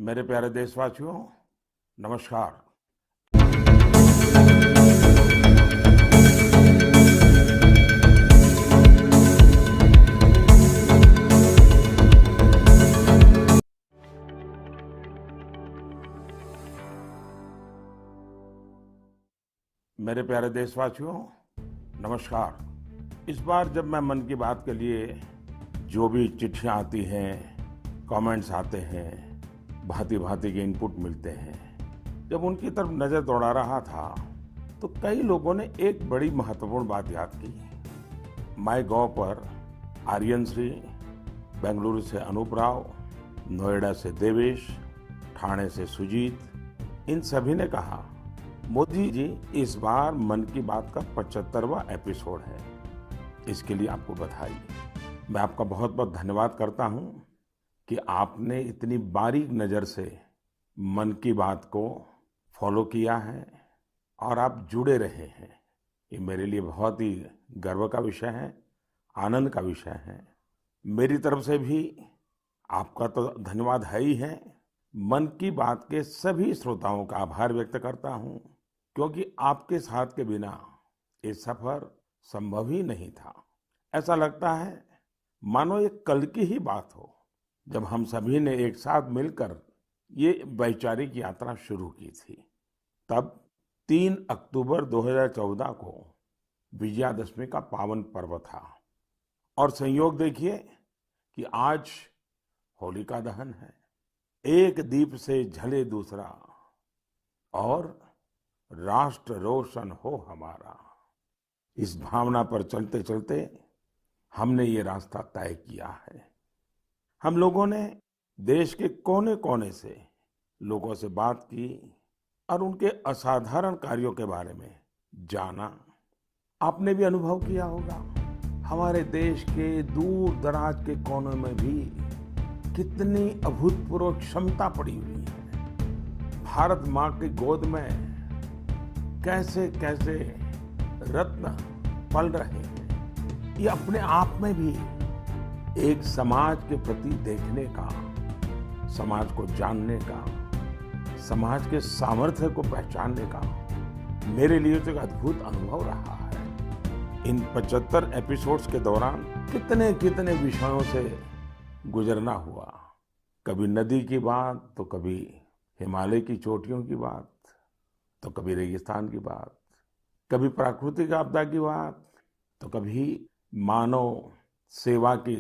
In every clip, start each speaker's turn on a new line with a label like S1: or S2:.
S1: मेरे प्यारे देशवासियों, नमस्कार। मेरे प्यारे देशवासियों, नमस्कार। इस बार जब मैं मन की बात के लिए जो भी चिट्ठियां आती हैं, कमेंट्स आते हैं, भांति भांति के इनपुट मिलते हैं, जब उनकी तरफ नज़र दौड़ा रहा था तो कई लोगों ने एक बड़ी महत्वपूर्ण बात याद की। माई गॉव पर आर्यन श्री, बेंगलुरु से अनूप राव, नोएडा से देवेश, ठाणे से सुजीत, इन सभी ने कहा, मोदी जी इस बार मन की बात का 75वां एपिसोड है। इसके लिए आपको बधाई। मैं आपका बहुत बहुत धन्यवाद करता हूं कि आपने इतनी बारीक नज़र से मन की बात को फॉलो किया है और आप जुड़े रहे हैं। ये मेरे लिए बहुत ही गर्व का विषय है, आनंद का विषय है। मेरी तरफ से भी आपका तो धन्यवाद है ही है। मन की बात के सभी श्रोताओं का आभार व्यक्त करता हूं, क्योंकि आपके साथ के बिना ये सफर संभव ही नहीं था। ऐसा लगता है मानो ये कल की ही बात हो, जब हम सभी ने एक साथ मिलकर ये वैचारिक यात्रा शुरू की थी। तब 3 अक्टूबर 2014 को विजयादशमी का पावन पर्व था और संयोग देखिए कि आज होलिका दहन है। एक दीप से जले दूसरा और राष्ट्र रोशन हो हमारा। इस भावना पर चलते चलते हमने ये रास्ता तय किया है। हम लोगों ने देश के कोने कोने से लोगों से बात की और उनके असाधारण कार्यों के बारे में जाना। आपने भी अनुभव किया होगा, हमारे देश के दूर दराज के कोनों में भी कितनी अभूतपूर्व क्षमता पड़ी हुई है। भारत माँ की गोद में कैसे कैसे रत्न पल रहे हैं। ये अपने आप में भी एक समाज के प्रति देखने का, समाज को जानने का, समाज के सामर्थ्य को पहचानने का मेरे लिए तो एक अद्भुत अनुभव रहा है। इन 75 एपिसोड्स के दौरान कितने कितने विषयों से गुजरना हुआ। कभी नदी की बात, तो कभी हिमालय की चोटियों की बात, तो कभी रेगिस्तान की बात, कभी प्राकृतिक आपदा की बात, तो कभी मानव सेवा की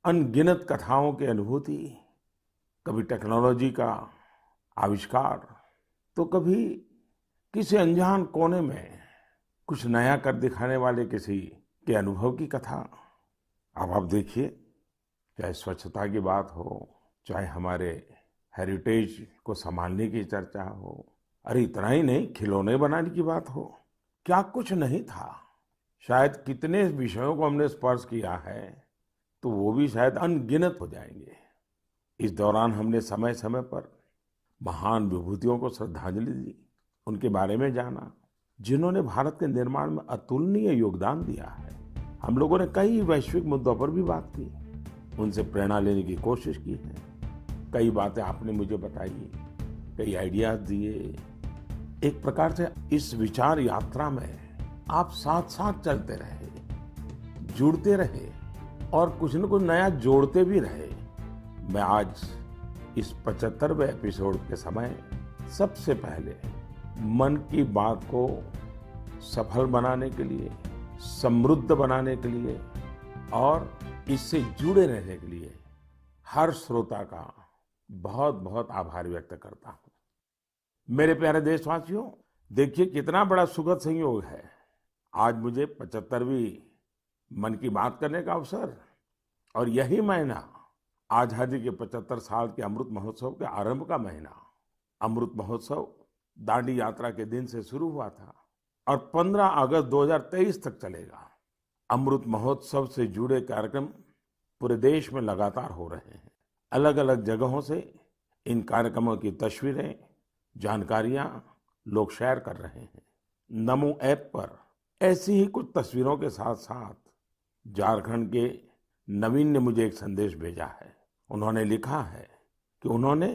S1: अनगिनत कथाओं की अनुभूति, कभी टेक्नोलॉजी का आविष्कार, तो कभी किसी अनजान कोने में कुछ नया कर दिखाने वाले किसी के अनुभव की कथा। अब आप देखिए, चाहे स्वच्छता की बात हो, चाहे हमारे हेरिटेज को संभालने की चर्चा हो, अरे इतना ही नहीं, खिलौने बनाने की बात हो, क्या कुछ नहीं था। शायद कितने विषयों को हमने स्पर्श किया है, तो वो भी शायद अनगिनत हो जाएंगे। इस दौरान हमने समय समय पर महान विभूतियों को श्रद्धांजलि दी, उनके बारे में जाना, जिन्होंने भारत के निर्माण में अतुलनीय योगदान दिया है। हम लोगों ने कई वैश्विक मुद्दों पर भी बात की, उनसे प्रेरणा लेने की कोशिश की है। कई बातें आपने मुझे बताई, कई आइडियाज दिए। एक प्रकार से इस विचार यात्रा में आप साथ साथ चलते रहे, जुड़ते रहे और कुछ न कुछ नया जोड़ते भी रहे। मैं आज इस 75वें एपिसोड के समय सबसे पहले मन की बात को सफल बनाने के लिए, समृद्ध बनाने के लिए और इससे जुड़े रहने के लिए हर श्रोता का बहुत बहुत आभार व्यक्त करता हूं। मेरे प्यारे देशवासियों, देखिए कितना बड़ा सुखद संयोग है। आज मुझे 75वीं मन की बात करने का अवसर, और यही महीना आजादी के 75 साल के अमृत महोत्सव के आरंभ का महीना। अमृत महोत्सव दांडी यात्रा के दिन से शुरू हुआ था और 15 अगस्त 2023 तक चलेगा। अमृत महोत्सव से जुड़े कार्यक्रम पूरे देश में लगातार हो रहे हैं। अलग अलग जगहों से इन कार्यक्रमों की तस्वीरें, जानकारियां लोग शेयर कर रहे हैं। नमो ऐप पर ऐसी ही कुछ तस्वीरों के साथ साथ झारखंड के नवीन ने मुझे एक संदेश भेजा है। उन्होंने लिखा है कि उन्होंने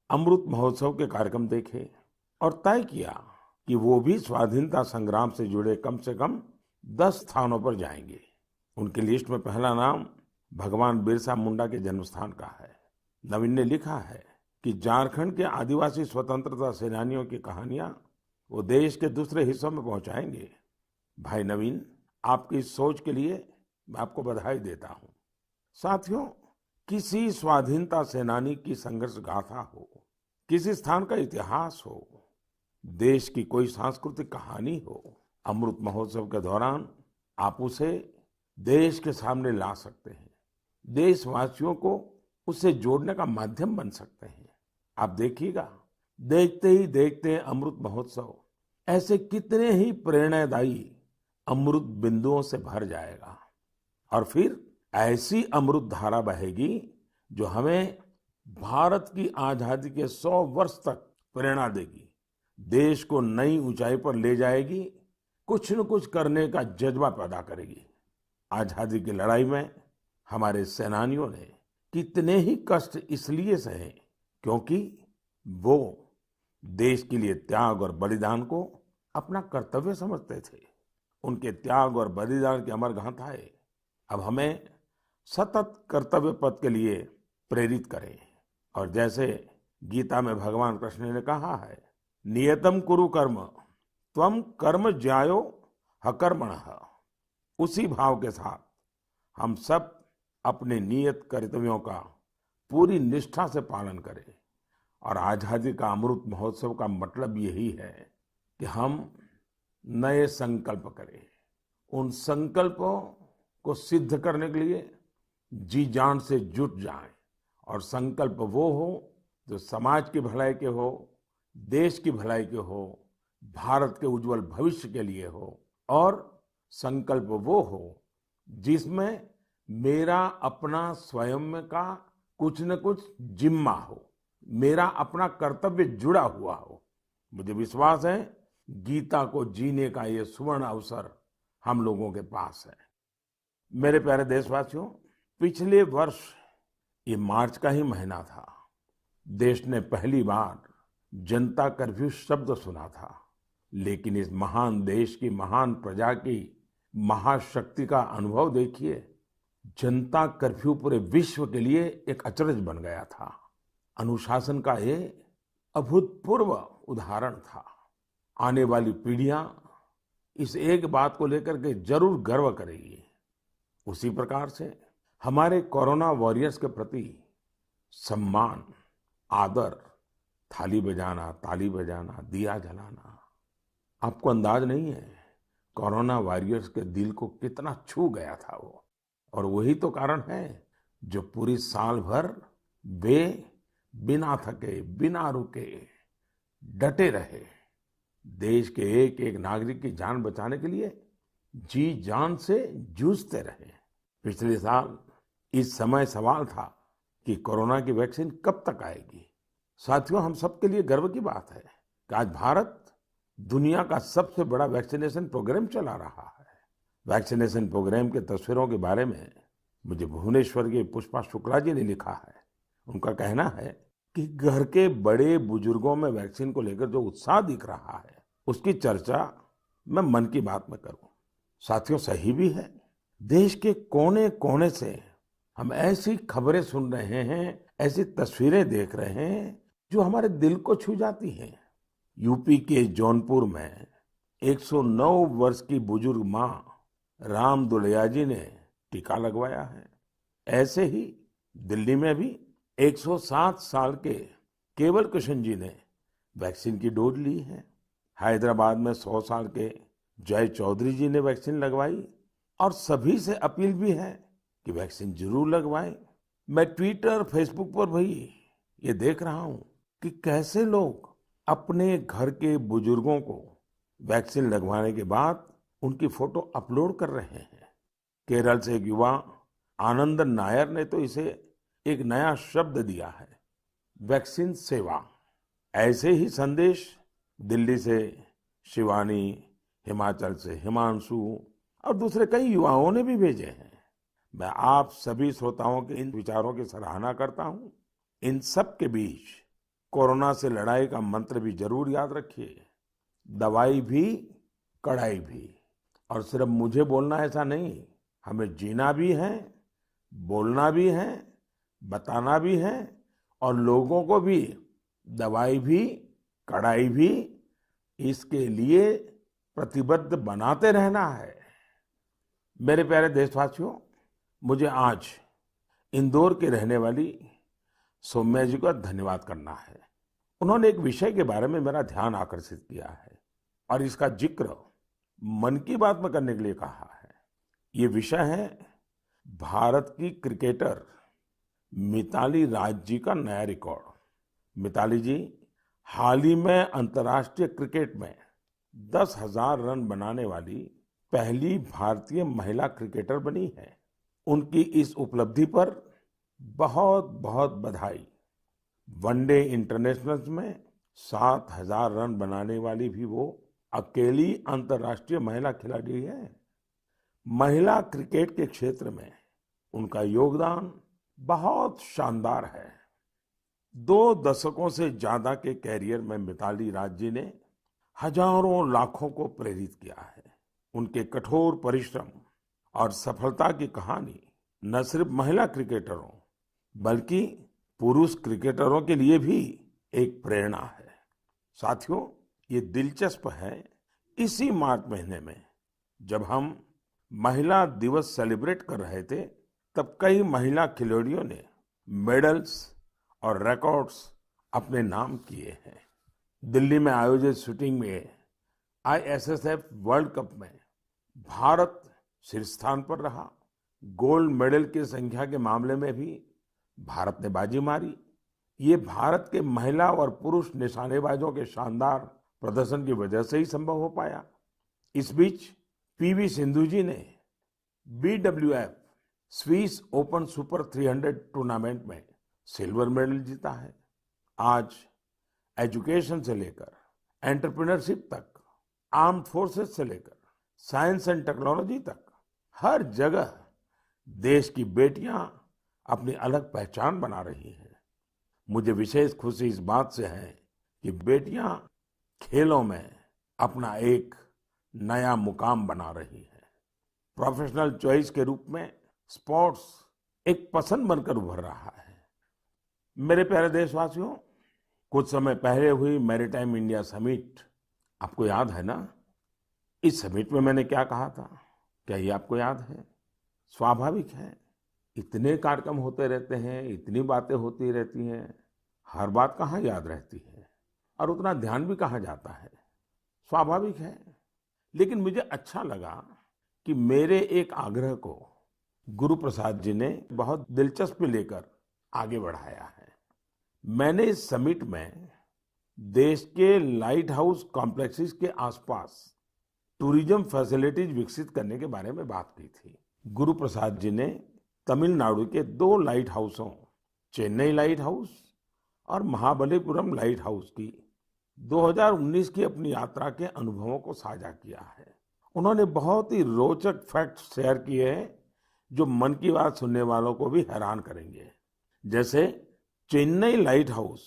S1: अमृत महोत्सव के कार्यक्रम देखे और तय किया कि वो भी स्वाधीनता संग्राम से जुड़े कम से कम 10 स्थानों पर जाएंगे। उनकी लिस्ट में पहला नाम भगवान बिरसा मुंडा के जन्म स्थान का है। नवीन ने लिखा है कि झारखंड के आदिवासी स्वतंत्रता सेनानियों की कहानियां वो देश के दूसरे हिस्सों में पहुंचाएंगे। भाई नवीन, आपकी इस सोच के लिए मैं आपको बधाई देता हूं। साथियों, किसी स्वाधीनता सेनानी की संघर्ष गाथा हो, किसी स्थान का इतिहास हो, देश की कोई सांस्कृतिक कहानी हो, अमृत महोत्सव के दौरान आप उसे देश के सामने ला सकते हैं। देशवासियों को उससे जोड़ने का माध्यम बन सकते हैं। आप देखिएगा, देखते ही देखते अमृत महोत्सव ऐसे कितने ही प्रेरणादायी अमृत बिंदुओं से भर जाएगा और फिर ऐसी अमृत धारा बहेगी जो हमें भारत की आजादी के 100 वर्ष तक प्रेरणा देगी, देश को नई ऊंचाई पर ले जाएगी, कुछ न कुछ करने का जज्बा पैदा करेगी। आजादी की लड़ाई में हमारे सेनानियों ने कितने ही कष्ट इसलिए सहे क्योंकि वो देश के लिए त्याग और बलिदान को अपना कर्तव्य समझते थे। उनके त्याग और बलिदान की अमर गाथाएं अब हमें सतत कर्तव्य पथ के लिए प्रेरित करें। और जैसे गीता में भगवान कृष्ण ने कहा है, नियतम कुरु कर्म त्वम कर्म ज्यायो हकर्मणः, उसी भाव के साथ हम सब अपने नियत कर्तव्यों का पूरी निष्ठा से पालन करें। और आजादी का अमृत महोत्सव का मतलब यही है कि हम नए संकल्प करें, उन संकल्पों को सिद्ध करने के लिए जी जान से जुट जाएं। और संकल्प वो हो जो समाज की भलाई के हो, देश की भलाई के हो, भारत के उज्जवल भविष्य के लिए हो। और संकल्प वो हो जिसमें मेरा अपना स्वयं का कुछ न कुछ जिम्मा हो, मेरा अपना कर्तव्य जुड़ा हुआ हो। मुझे विश्वास है गीता को जीने का ये सुवर्ण अवसर हम लोगों के पास है। मेरे प्यारे देशवासियों, पिछले वर्ष ये मार्च का ही महीना था। देश ने पहली बार जनता कर्फ्यू शब्द सुना था। लेकिन इस महान देश की महान प्रजा की महाशक्ति का अनुभव देखिए। जनता कर्फ्यू पूरे विश्व के लिए एक अचरज बन गया था। अनुशासन का ये अभूतपूर्व उदाहरण था। आने वाली पीढ़ियां इस एक बात को लेकर के जरूर गर्व करेगी। उसी प्रकार से हमारे कोरोना वॉरियर्स के प्रति सम्मान, आदर, थाली बजाना, ताली बजाना, दिया जलाना, आपको अंदाज नहीं है कोरोना वॉरियर्स के दिल को कितना छू गया था वो। और वही तो कारण है जो पूरी साल भर वे बिना थके, बिना रुके डटे रहे, देश के एक एक नागरिक की जान बचाने के लिए जी जान से जूझते रहे। पिछले साल इस समय सवाल था कि कोरोना की वैक्सीन कब तक आएगी। साथियों, हम सबके लिए गर्व की बात है कि आज भारत दुनिया का सबसे बड़ा वैक्सीनेशन प्रोग्राम चला रहा है। वैक्सीनेशन प्रोग्राम के तस्वीरों के बारे में मुझे भुवनेश्वर के पुष्पा शुक्ला जी ने लिखा है। उनका कहना है कि घर के बड़े बुजुर्गों में वैक्सीन को लेकर जो उत्साह दिख रहा है उसकी चर्चा मैं मन की बात में करूं। साथियों, सही भी है। देश के कोने कोने से हम ऐसी खबरें सुन रहे हैं, ऐसी तस्वीरें देख रहे हैं जो हमारे दिल को छू जाती हैं। यूपी के जौनपुर में 109 वर्ष की बुजुर्ग मां राम दुलैया जी ने टीका लगवाया है। ऐसे ही दिल्ली में भी 107 साल के केवल कृष्ण जी ने वैक्सीन की डोज ली है। हैदराबाद में 100 साल के जय चौधरी जी ने वैक्सीन लगवाई। और सभी से अपील भी है कि वैक्सीन जरूर लगवाएं। मैं ट्विटर, फेसबुक पर भी ये देख रहा हूं कि कैसे लोग अपने घर के बुजुर्गों को वैक्सीन लगवाने के बाद उनकी फोटो अपलोड कर रहे हैं। केरल से एक युवा आनंद नायर ने तो इसे एक नया शब्द दिया है, वैक्सीन सेवा। ऐसे ही संदेश दिल्ली से शिवानी, हिमाचल से हिमांशु और दूसरे कई युवाओं ने भी भेजे हैं। मैं आप सभी श्रोताओं के इन विचारों की सराहना करता हूं। इन सब के बीच कोरोना से लड़ाई का मंत्र भी जरूर याद रखिए, दवाई भी कड़ाई भी। और सिर्फ मुझे बोलना ऐसा नहीं, हमें जीना भी है, बोलना भी है, बताना भी है और लोगों को भी दवाई भी कड़ाई भी इसके लिए प्रतिबद्ध बनाते रहना है। मेरे प्यारे देशवासियों, मुझे आज इंदौर की रहने वाली सौम्या जी का धन्यवाद करना है। उन्होंने एक विषय के बारे में मेरा ध्यान आकर्षित किया है और इसका जिक्र मन की बात में करने के लिए कहा है। ये विषय है भारत की क्रिकेटर मिताली राज जी का नया रिकॉर्ड। मिताली जी हाल ही में अंतर्राष्ट्रीय क्रिकेट में 10,000 रन बनाने वाली पहली भारतीय महिला क्रिकेटर बनी है। उनकी इस उपलब्धि पर बहुत बहुत बधाई। वनडे इंटरनेशनल्स में 7,000 रन बनाने वाली भी वो अकेली अंतर्राष्ट्रीय महिला खिलाड़ी है। महिला क्रिकेट के क्षेत्र में उनका योगदान बहुत शानदार है। 2 दशकों से ज्यादा के कैरियर में मिताली राज जी ने हजारों लाखों को प्रेरित किया है। उनके कठोर परिश्रम और सफलता की कहानी न सिर्फ महिला क्रिकेटरों बल्कि पुरुष क्रिकेटरों के लिए भी एक प्रेरणा है। साथियों, ये दिलचस्प है, इसी मार्च महीने में जब हम महिला दिवस सेलिब्रेट कर रहे थे, तब कई महिला खिलाड़ियों ने मेडल्स और रिकॉर्ड्स अपने नाम किए हैं। दिल्ली में आयोजित शूटिंग में आईएसएसएफ वर्ल्ड कप में भारत शीर्ष स्थान पर रहा। गोल्ड मेडल की संख्या के मामले में भी भारत ने बाजी मारी। ये भारत के महिला और पुरुष निशानेबाजों के शानदार प्रदर्शन की वजह से ही संभव हो पाया। इस बीच पीवी सिंधु जी ने BWF Swiss open super 300 tournament में सिल्वर मेडल जीता है। आज एजुकेशन से लेकर एंटरप्रेन्योरशिप तक, आर्म्ड फोर्सेस से लेकर साइंस एंड टेक्नोलॉजी तक, हर जगह देश की बेटियां अपनी अलग पहचान बना रही हैं। मुझे विशेष खुशी इस बात से है कि बेटियां खेलों में अपना एक नया मुकाम बना रही हैं। प्रोफेशनल चॉइस के रूप में स्पोर्ट्स एक पसंद बनकर उभर रहा है। मेरे प्यारे देशवासियों, कुछ समय पहले हुई मैरीटाइम इंडिया समिट आपको याद है ना? इस समिट में मैंने क्या कहा था, क्या ये आपको याद है? स्वाभाविक है, इतने कार्यक्रम होते रहते हैं, इतनी बातें होती रहती हैं, हर बात कहाँ याद रहती है और उतना ध्यान भी कहाँ जाता है। स्वाभाविक है, लेकिन मुझे अच्छा लगा कि मेरे एक आग्रह को गुरु प्रसाद जी ने बहुत दिलचस्पी लेकर आगे बढ़ाया है। मैंने इस समिट में देश के लाइट हाउस कॉम्प्लेक्सेस के आसपास टूरिज्म फैसिलिटीज विकसित करने के बारे में बात की थी। गुरु प्रसाद जी ने तमिलनाडु के 2 लाइट हाउसों, चेन्नई लाइट हाउस और महाबलीपुरम लाइट हाउस की 2019 की अपनी यात्रा के अनुभवों को साझा किया है। उन्होंने बहुत ही रोचक फैक्ट्स शेयर किए हैं जो मन की बात सुनने वालों को भी हैरान करेंगे। जैसे चेन्नई लाइट हाउस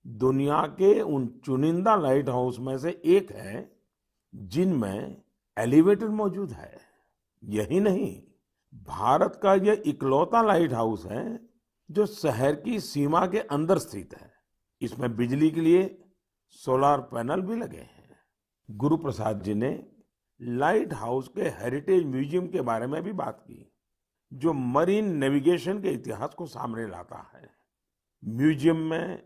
S1: दुनिया के उन चुनिंदा लाइट हाउस में से एक है जिनमें एलिवेटर मौजूद है। यही नहीं, भारत का यह इकलौता लाइट हाउस है जो शहर की सीमा के अंदर स्थित है। इसमें बिजली के लिए सोलर पैनल भी लगे हैं। गुरु प्रसाद जी ने लाइट हाउस के हेरिटेज म्यूजियम के बारे में भी बात की, जो मरीन नेविगेशन के इतिहास को सामने लाता है। म्यूजियम में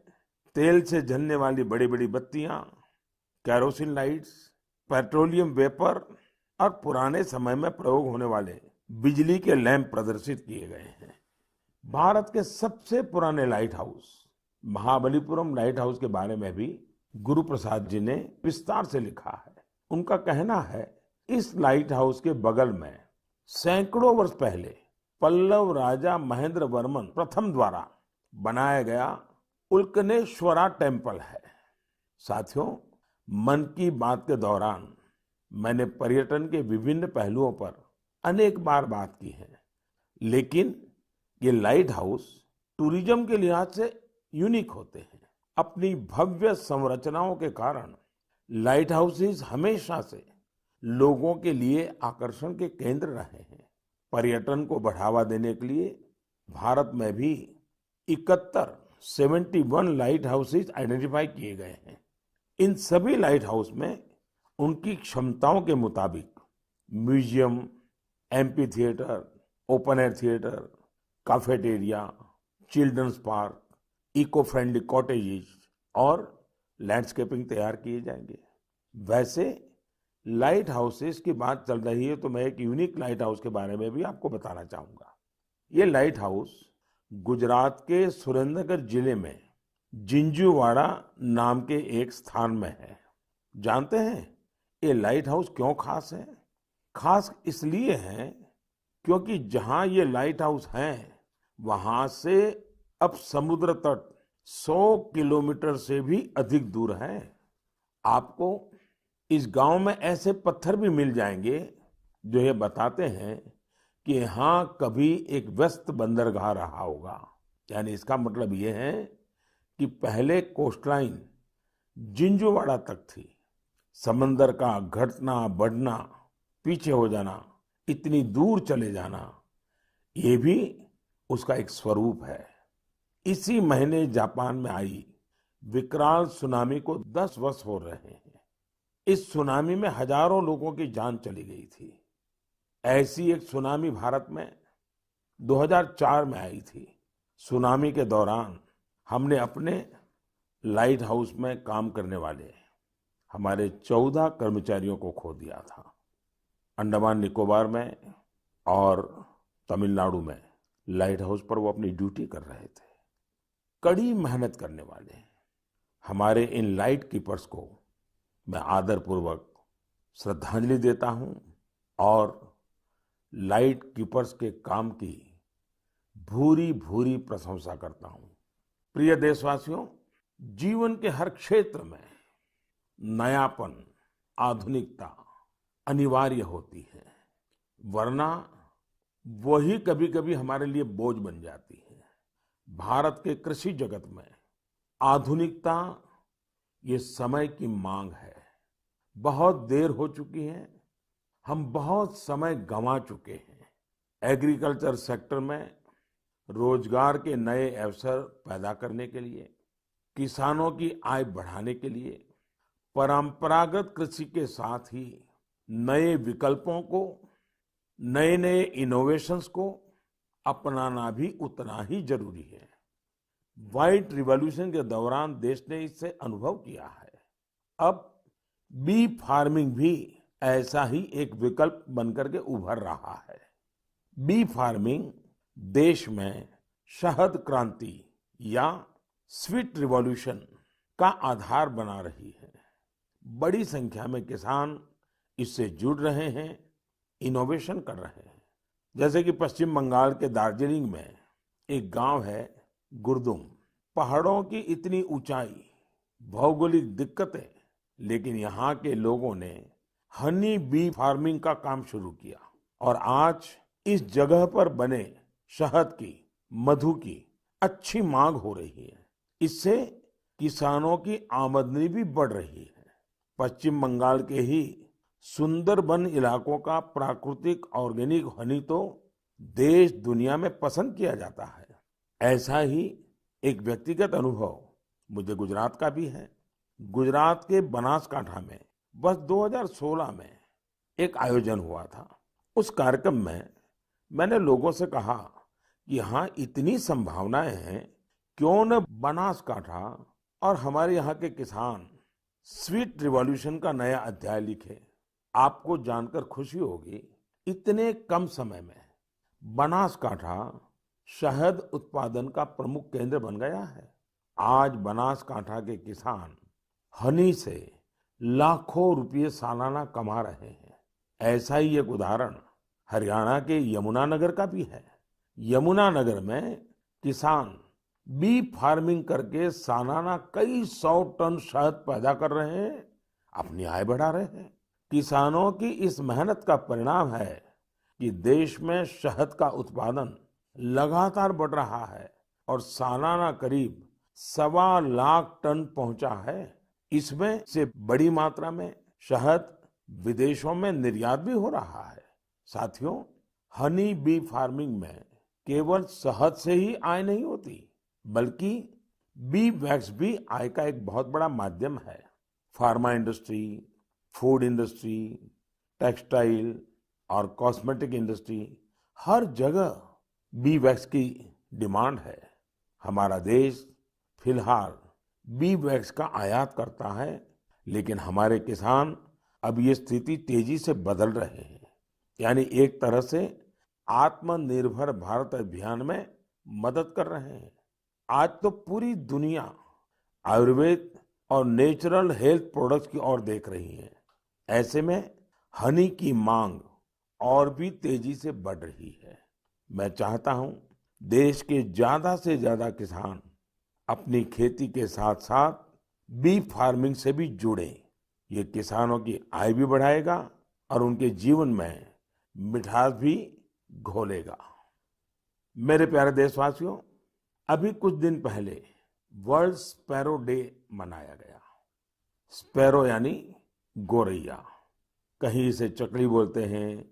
S1: तेल से जलने वाली बड़ी बड़ी बत्तियां, कैरोसिन लाइट्स, पेट्रोलियम वेपर और पुराने समय में प्रयोग होने वाले बिजली के लैंप प्रदर्शित किए गए हैं। भारत के सबसे पुराने light house Mahabalipuram light house के बारे में भी गुरु प्रसाद जी ने विस्तार से लिखा है। उनका कहना है, इस लाइट हाउस के बगल में सैकड़ों वर्ष पहले पल्लव राजा महेंद्र वर्मन प्रथम द्वारा बनाया गया उल्कनेश्वरा टेम्पल है। साथियों, मन की बात के दौरान मैंने पर्यटन के विभिन्न पहलुओं पर अनेक बार बात की है, लेकिन ये लाइट हाउस टूरिज्म के लिहाज से यूनिक होते हैं। अपनी भव्य संरचनाओं के कारण लाइट हाउसेस हमेशा से लोगों के लिए आकर्षण के केंद्र रहे हैं। पर्यटन को बढ़ावा देने के लिए भारत में भी 71 लाइट हाउसेस आइडेंटिफाई किए गए हैं। इन सभी लाइट हाउस में उनकी क्षमताओं के मुताबिक museum, amphitheatre, open air theatre, cafeteria, children's park, eco friendly cottages और लैंडस्केपिंग तैयार किए जाएंगे। वैसे लाइट हाउसेस की बात चल रही है तो मैं एक यूनिक लाइट हाउस के बारे में भी आपको बताना चाहूंगा। ये लाइट हाउस गुजरात के सुरेंद्रनगर जिले में जिंजूवाड़ा नाम के एक स्थान में है। जानते हैं ये लाइट हाउस क्यों खास है? खास इसलिए है क्योंकि जहां ये लाइट हाउस है वहां से अब समुद्र तट 100 किलोमीटर से भी अधिक दूर है। आपको इस गांव में ऐसे पत्थर भी मिल जाएंगे जो ये बताते हैं कि यहाँ कभी एक व्यस्त बंदरगाह रहा होगा। यानी इसका मतलब ये है कि पहले कोस्टलाइन जिंजूवाड़ा तक थी। समंदर का घटना बढ़ना, पीछे हो जाना, इतनी दूर चले जाना, ये भी उसका एक स्वरूप है। इसी महीने जापान में आई विकराल सुनामी को 10 वर्ष हो रहे हैं। इस सुनामी में हजारों लोगों की जान चली गई थी। ऐसी एक सुनामी भारत में 2004 में आई थी। सुनामी के दौरान हमने अपने लाइट हाउस में काम करने वाले हमारे 14 कर्मचारियों को खो दिया था। अंडमान निकोबार में और तमिलनाडु में लाइट हाउस पर वो अपनी ड्यूटी कर रहे थे। कड़ी मेहनत करने वाले हमारे इन लाइट कीपर्स को मैं आदरपूर्वक श्रद्धांजलि देता हूं और लाइट कीपर्स के काम की भूरी भूरी प्रशंसा करता हूं। प्रिय देशवासियों, जीवन के हर क्षेत्र में नयापन, आधुनिकता अनिवार्य होती है, वरना वही कभी कभी हमारे लिए बोझ बन जाती है। भारत के कृषि जगत में आधुनिकता ये समय की मांग है। बहुत देर हो चुकी है, हम बहुत समय गंवा चुके हैं। एग्रीकल्चर सेक्टर में रोजगार के नए अवसर पैदा करने के लिए, किसानों की आय बढ़ाने के लिए परंपरागत कृषि के साथ ही नए विकल्पों को, नए नए इनोवेशंस को अपनाना भी उतना ही जरूरी है। व्हाइट रिवॉल्यूशन के दौरान देश ने इससे अनुभव किया है। अब बी फार्मिंग भी ऐसा ही एक विकल्प बनकर के उभर रहा है। बी फार्मिंग देश में शहद क्रांति या स्वीट रिवॉल्यूशन का आधार बना रही है। बड़ी संख्या में किसान इससे जुड़ रहे हैं, इनोवेशन कर रहे हैं। जैसे कि पश्चिम बंगाल के दार्जिलिंग में एक गांव है गुरदुम। पहाड़ों की इतनी ऊंचाई, भौगोलिक दिक्कतें, लेकिन यहाँ के लोगों ने हनी बी फार्मिंग का काम शुरू किया और आज इस जगह पर बने शहद की, मधु की अच्छी मांग हो रही है। इससे किसानों की आमदनी भी बढ़ रही है। पश्चिम बंगाल के ही सुंदरबन इलाकों का प्राकृतिक ऑर्गेनिक हनी तो देश दुनिया में पसंद किया जाता है। ऐसा ही एक व्यक्तिगत अनुभव मुझे गुजरात का भी है। गुजरात के बनासकांठा में बस 2016 में एक आयोजन हुआ था। उस कार्यक्रम में मैंने लोगों से कहा कि यहाँ इतनी संभावनाएं हैं, क्यों न बनासकांठा और हमारे यहाँ के किसान स्वीट रिवॉल्यूशन का नया अध्याय लिखे। आपको जानकर खुशी होगी, इतने कम समय में बनासकांठा शहद उत्पादन का प्रमुख केंद्र बन गया है। आज बनासकांठा के किसान हनी से लाखों रुपये सालाना कमा रहे हैं। ऐसा ही एक उदाहरण हरियाणा के यमुनानगर का भी है। यमुनानगर में किसान बी फार्मिंग करके सालाना कई 100 टन शहद पैदा कर रहे हैं, अपनी आय बढ़ा रहे हैं। किसानों की इस मेहनत का परिणाम है कि देश में शहद का उत्पादन लगातार बढ़ रहा है और सालाना करीब 1.25 लाख टन पहुंचा है। इसमें से बड़ी मात्रा में शहद विदेशों में निर्यात भी हो रहा है। साथियों, हनी बी फार्मिंग में केवल शहद से ही आय नहीं होती, बल्कि बी वैक्स भी आय का एक बहुत बड़ा माध्यम है। Pharma industry, food industry, textile और कॉस्मेटिक इंडस्ट्री, हर जगह बी वैक्स की डिमांड है। हमारा देश फिलहाल बी वैक्स का आयात करता है, लेकिन हमारे किसान अब ये स्थिति तेजी से बदल रहे हैं। यानी एक तरह से आत्मनिर्भर भारत अभियान में मदद कर रहे हैं। आज तो पूरी दुनिया आयुर्वेद और नेचुरल हेल्थ प्रोडक्ट्स की ओर देख रही है। ऐसे में हनी की मांग और भी तेजी से बढ़ रही है। मैं चाहता हूं देश के ज्यादा से ज्यादा किसान अपनी खेती के साथ साथ बी फार्मिंग से भी जुड़ें। ये किसानों की आय भी बढ़ाएगा और उनके जीवन में मिठास भी घोलेगा। मेरे प्यारे देशवासियों, अभी कुछ दिन पहले वर्ल्ड स्पैरो डे मनाया गया। स्पैरो यानी गोरैया। कहीं इसे चकली बोलते हैं,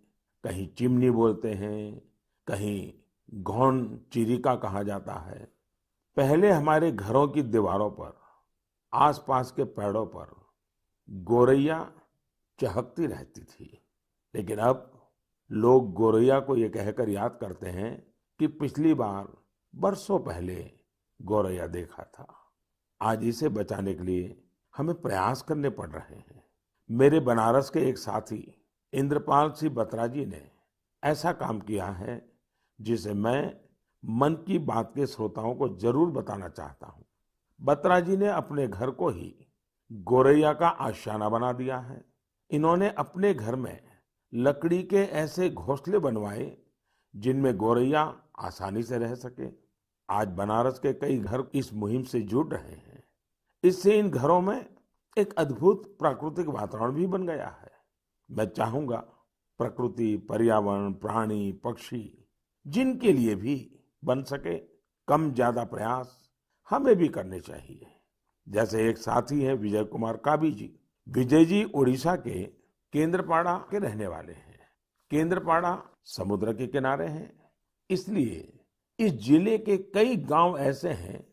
S1: कहीं चिमनी बोलते हैं, कहीं घौन चिरिका कहा जाता है। पहले हमारे घरों की दीवारों पर, आसपास के पेड़ों पर गोरैया चहकती रहती थी। लेकिन अब लोग गोरैया को ये कहकर याद करते हैं कि पिछली बार बरसों पहले गोरैया देखा था। आज इसे बचाने के लिए हमें प्रयास करने पड़ रहे हैं। मेरे बनारस के एक साथी इंद्रपाल सिंह बत्रा जी ने ऐसा काम किया है जिसे मैं मन की बात के श्रोताओं को जरूर बताना चाहता हूँ। बत्रा जी ने अपने घर को ही गोरैया का आशियाना बना दिया है। इन्होंने अपने घर में लकड़ी के ऐसे घोंसले बनवाए जिनमें गोरैया आसानी से रह सके। आज बनारस के कई घर इस मुहिम से जुड़ रहे हैं। इससे इन घरों में एक अद्भुत प्राकृतिक वातावरण भी बन गया है। मैं चाहूंगा प्रकृति, पर्यावरण, प्राणी, पक्षी जिनके लिए भी बन सके, कम ज्यादा प्रयास हमें भी करने चाहिए। जैसे एक साथी है विजय कुमार काबी जी। विजय जी उड़ीसा के केंद्रपाड़ा के रहने वाले हैं। केंद्रपाड़ा समुद्र के किनारे है, इसलिए इस जिले के कई गांव ऐसे हैं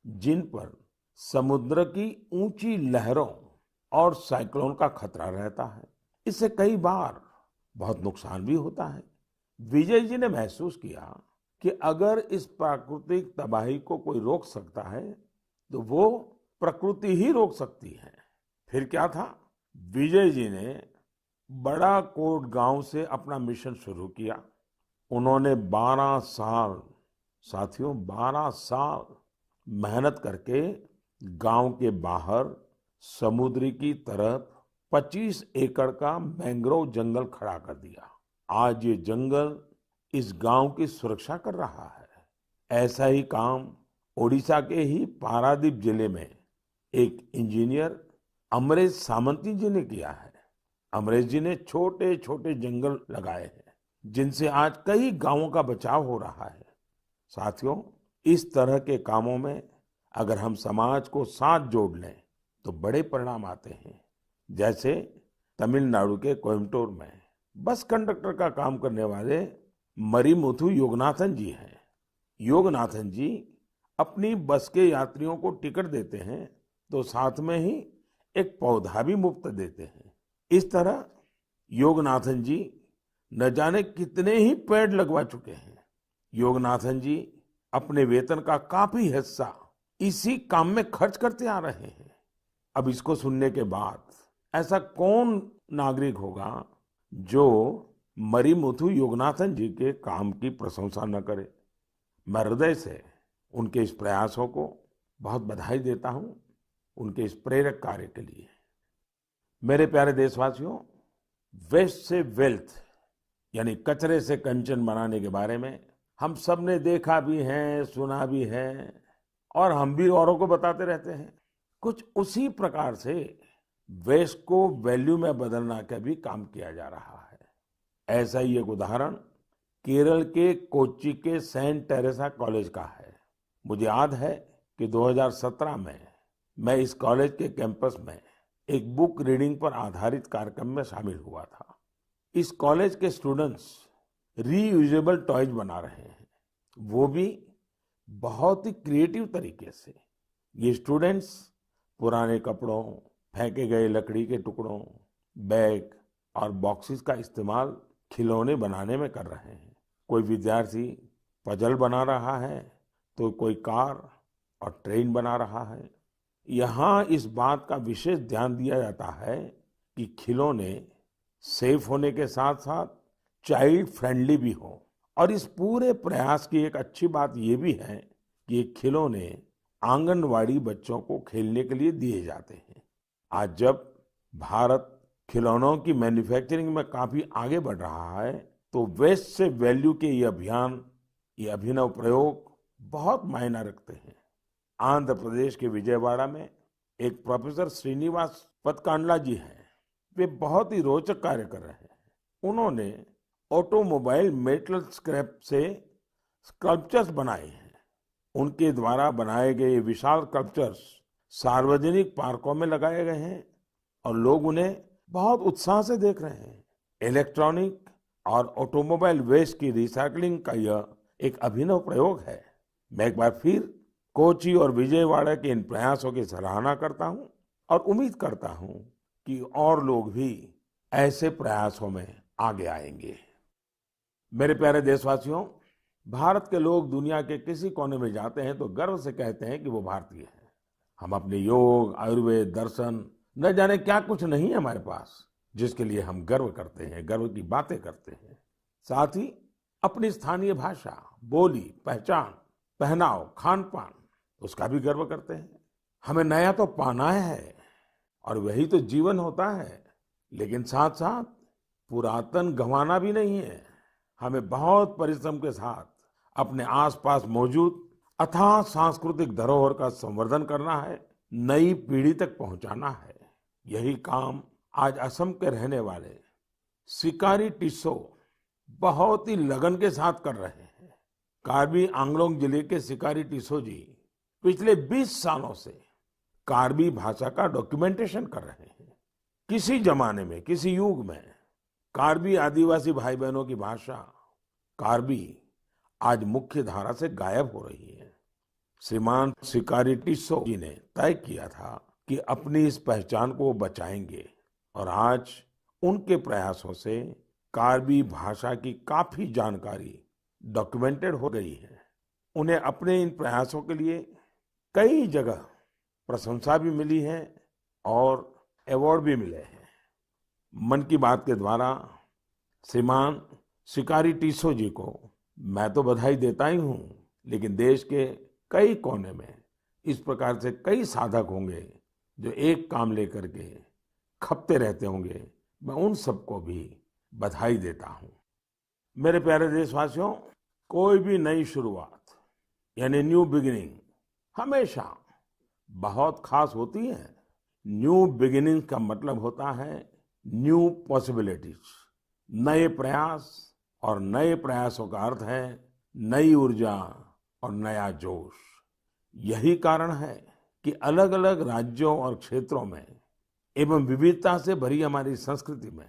S1: जिन पर समुद्र की ऊंची लहरों और साइक्लोन का खतरा रहता है। इससे कई बार बहुत नुकसान भी होता है। विजय जी ने महसूस किया कि अगर इस प्राकृतिक तबाही को कोई रोक सकता है तो वो प्रकृति ही रोक सकती है। फिर क्या था, विजय जी ने बड़ा कोट गांव से अपना मिशन शुरू किया। उन्होंने 12 साल, साथियों 12 साल मेहनत करके गांव के बाहर समुद्र की तरफ 25 एकड़ का मैंग्रोव जंगल खड़ा कर दिया। आज ये जंगल इस गांव की सुरक्षा कर रहा है। ऐसा ही काम ओडिशा के ही पारादीप जिले में एक इंजीनियर अमरेश सामंती जी ने किया है। अमरेश जी ने छोटे छोटे जंगल लगाए हैं जिनसे आज कई गांवों का बचाव हो रहा है। साथियों, इस तरह के कामों में अगर हम समाज को साथ जोड़ लें तो बड़े परिणाम आते हैं। जैसे तमिलनाडु के कोयम्बटूर में बस कंडक्टर का काम करने वाले मरिमुथु योगनाथन जी हैं। योगनाथन जी अपनी बस के यात्रियों को टिकट देते हैं तो साथ में ही एक पौधा भी मुफ्त देते हैं। इस तरह योगनाथन जी न जाने कितने ही पेड़ लगवा चुके हैं। योगनाथन जी अपने वेतन का काफी हिस्सा इसी काम में खर्च करते आ रहे हैं। अब इसको सुनने के बाद ऐसा कौन नागरिक होगा जो मरिमुथु योगनाथन जी के काम की प्रशंसा न करे। मैं हृदय से उनके इस प्रयासों को बहुत बधाई देता हूं, उनके इस प्रेरक कार्य के लिए। मेरे प्यारे देशवासियों, वेस्ट से वेल्थ यानी कचरे से कंचन बनाने के बारे में हम सब ने देखा भी है, सुना भी है और हम भी औरों को बताते रहते हैं। कुछ उसी प्रकार से वेस्ट को वैल्यू में बदलना का भी काम किया जा रहा है। ऐसा ही एक उदाहरण केरल के कोच्चि के सेंट टेरेसा कॉलेज का है। मुझे याद है कि 2017 में मैं इस कॉलेज के कैंपस में एक बुक रीडिंग पर आधारित कार्यक्रम में शामिल हुआ था। इस कॉलेज के स्टूडेंट्स रीयूजेबल टॉयज बना रहे हैं, वो भी बहुत ही क्रिएटिव तरीके से। ये स्टूडेंट्स पुराने कपड़ों, फेंके गए लकड़ी के टुकड़ों, बैग और बॉक्सेस का इस्तेमाल खिलौने बनाने में कर रहे हैं। कोई विद्यार्थी पजल बना रहा है, तो कोई कार और ट्रेन बना रहा है। यहाँ इस बात का विशेष ध्यान दिया जाता है कि खिलौने सेफ होने के साथ साथ चाइल्ड फ्रेंडली भी हो। और इस पूरे प्रयास की एक अच्छी बात ये भी है कि ये खिलौने आंगनवाड़ी बच्चों को खेलने के लिए दिए जाते हैं। आज जब भारत खिलौनों की मैन्युफैक्चरिंग में काफी आगे बढ़ रहा है, तो वेस्ट से वैल्यू के ये अभियान, ये अभिनव प्रयोग बहुत मायना रखते हैं। आंध्र प्रदेश के विजयवाड़ा में एक प्रोफेसर श्रीनिवास पदकांडला जी हैं। वे बहुत ही रोचक कार्य कर रहे हैं। उन्होंने ऑटोमोबाइल मेटल स्क्रैप से स्कल्पचर्स बनाए हैं। उनके द्वारा बनाए गए विशाल स्कल्पचर्स सार्वजनिक पार्कों में लगाए गए हैं और लोग उन्हें बहुत उत्साह से देख रहे हैं। इलेक्ट्रॉनिक और ऑटोमोबाइल वेस्ट की रिसाइकलिंग का यह एक अभिनव प्रयोग है। मैं एक बार फिर कोच्चि और विजयवाड़ा के इन प्रयासों की सराहना करता हूं और उम्मीद करता हूं कि और लोग भी ऐसे प्रयासों में आगे आएंगे। मेरे प्यारे देशवासियों, भारत के लोग दुनिया के किसी कोने में जाते हैं तो गर्व से कहते हैं कि वो भारतीय हैं। हम अपने योग, आयुर्वेद, दर्शन, न जाने क्या कुछ नहीं है हमारे पास, जिसके लिए हम गर्व करते हैं, गर्व की बातें करते हैं। साथ ही अपनी स्थानीय भाषा, बोली, पहचान, पहनाव, खान पान, उसका भी गर्व करते हैं। हमें नया तो पाना है और वही तो जीवन होता है, लेकिन साथ साथ पुरातन गंवाना भी नहीं है। हमें बहुत परिश्रम के साथ अपने आसपास मौजूद अथाह सांस्कृतिक धरोहर का संवर्धन करना है, नई पीढ़ी तक पहुंचाना है। यही काम आज असम के रहने वाले सिकारी टिस्सौ बहुत ही लगन के साथ कर रहे हैं। कार्बी आंगलोंग जिले के सिकारी टिस्सौ जी पिछले 20 सालों से कार्बी भाषा का डॉक्यूमेंटेशन कर रहे हैं। किसी जमाने में, किसी युग में कार्बी आदिवासी भाई बहनों की भाषा कार्बी आज मुख्य धारा से गायब हो रही है। श्रीमान सिकारी टिस्सौ जी ने तय किया था कि अपनी इस पहचान को बचाएंगे और आज उनके प्रयासों से कार्बी भाषा की काफी जानकारी डॉक्यूमेंटेड हो गई है। उन्हें अपने इन प्रयासों के लिए कई जगह प्रशंसा भी मिली है और अवार्ड भी मिले हैं। मन की बात के द्वारा श्रीमान सिकारी टिस्सौ जी को मैं तो बधाई देता ही हूँ, लेकिन देश के कई कोने में इस प्रकार से कई साधक होंगे जो एक काम लेकर के खपते रहते होंगे। मैं उन सबको भी बधाई देता हूँ। मेरे प्यारे देशवासियों, कोई भी नई शुरुआत यानी न्यू बिगिनिंग हमेशा बहुत खास होती है। न्यू बिगिनिंग का मतलब होता है न्यू पॉसिबिलिटीज, नए प्रयास, और नए प्रयासों का अर्थ है नई ऊर्जा और नया जोश। यही कारण है कि अलग अलग राज्यों और क्षेत्रों में एवं विविधता से भरी हमारी संस्कृति में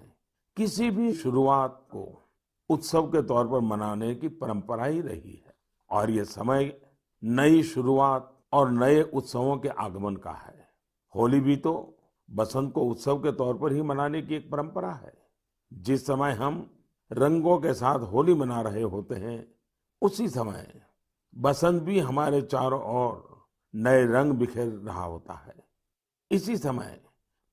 S1: किसी भी शुरुआत को उत्सव के तौर पर मनाने की परंपरा ही रही है। और ये समय नई शुरुआत और नए उत्सवों के आगमन का है। होली भी तो बसंत को उत्सव के तौर पर ही मनाने की एक परंपरा है। जिस समय हम रंगों के साथ होली मना रहे होते हैं, उसी समय बसंत भी हमारे चारों ओर नए रंग बिखेर रहा होता है। इसी समय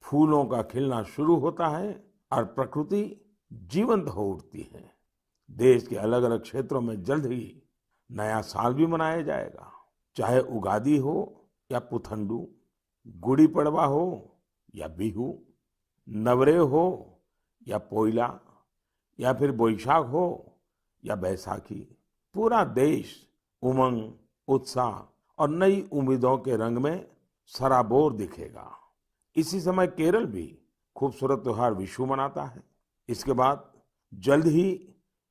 S1: फूलों का खिलना शुरू होता है और प्रकृति जीवंत हो उठती है। देश के अलग अलग क्षेत्रों में जल्द ही नया साल भी मनाया जाएगा, चाहे उगादी हो या पुथंडू, गुड़ी पड़वा हो या बिहू, नवरेह हो या पोइला, या फिर बोईशाख हो या बैसाखी। पूरा देश उमंग, उत्साह और नई उम्मीदों के रंग में सराबोर दिखेगा। इसी समय केरल भी खूबसूरत त्योहार विशु मनाता है। इसके बाद जल्द ही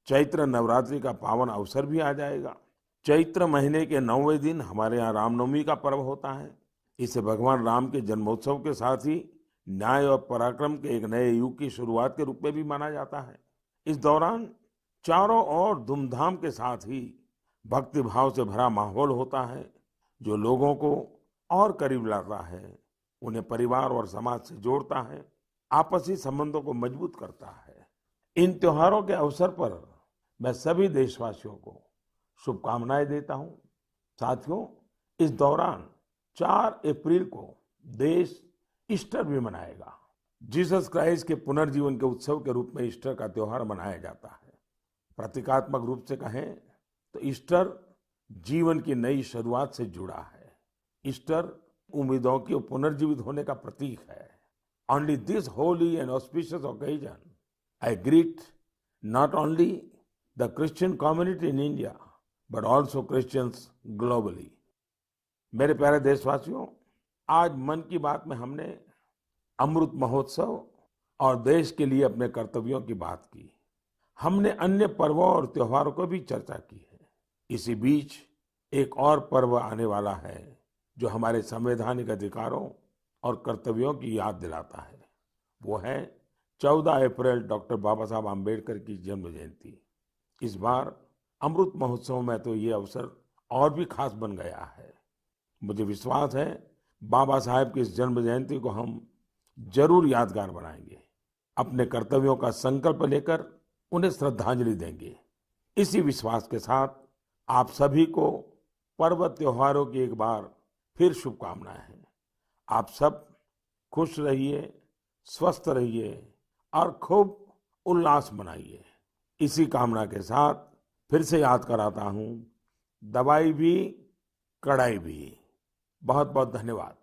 S1: चैत्र नवरात्रि का पावन अवसर भी आ जाएगा। चैत्र महीने के 9वें दिन हमारे यहाँ रामनवमी का पर्व होता है। इसे भगवान राम के जन्मोत्सव के साथ ही न्याय और पराक्रम के एक नए युग की शुरुआत के रूप में भी माना जाता है। इस दौरान चारों ओर धूमधाम के साथ ही भक्ति भाव से भरा माहौल होता है, जो लोगों को और करीब लाता है, उन्हें परिवार और समाज से जोड़ता है, आपसी संबंधों को मजबूत करता है। इन त्योहारों के अवसर पर मैं सभी देशवासियों को शुभकामनाएं देता हूं। साथियों, इस दौरान 4 अप्रैल को देश ईस्टर भी मनाएगा। जीसस क्राइस्ट के पुनर्जीवन के उत्सव के रूप में ईस्टर का त्योहार मनाया जाता है। प्रतीकात्मक रूप से कहें तो ईस्टर जीवन की नई शुरुआत से जुड़ा है। ईस्टर उम्मीदों के पुनर्जीवित होने का प्रतीक है। On this Holi and auspicious occasion I greet not only the Christian community in India but also Christians globally. मेरे प्यारे देशवासियों, आज मन की बात में हमने अमृत महोत्सव और देश के लिए अपने कर्तव्यों की बात की। हमने अन्य पर्वों और त्योहारों को भी चर्चा की है। इसी बीच एक और पर्व आने वाला है जो हमारे संवैधानिक अधिकारों और कर्तव्यों की याद दिलाता है। वो है 14 अप्रैल डॉक्टर बाबा साहब आम्बेडकर की जन्म जयंती। इस बार अमृत महोत्सव में तो ये अवसर और भी खास बन गया है। मुझे विश्वास है बाबा साहब की इस जन्म जयंती को हम जरूर यादगार बनाएंगे, अपने कर्तव्यों का संकल्प लेकर उन्हें श्रद्धांजलि देंगे। इसी विश्वास के साथ आप सभी को पर्व त्योहारों की एक बार फिर शुभकामनाएं हैं। आप सब खुश रहिए, स्वस्थ रहिए और खूब उल्लास मनाइए। इसी कामना के साथ फिर से याद कराता हूं, दवाई भी कड़ाई भी। बहुत बहुत धन्यवाद।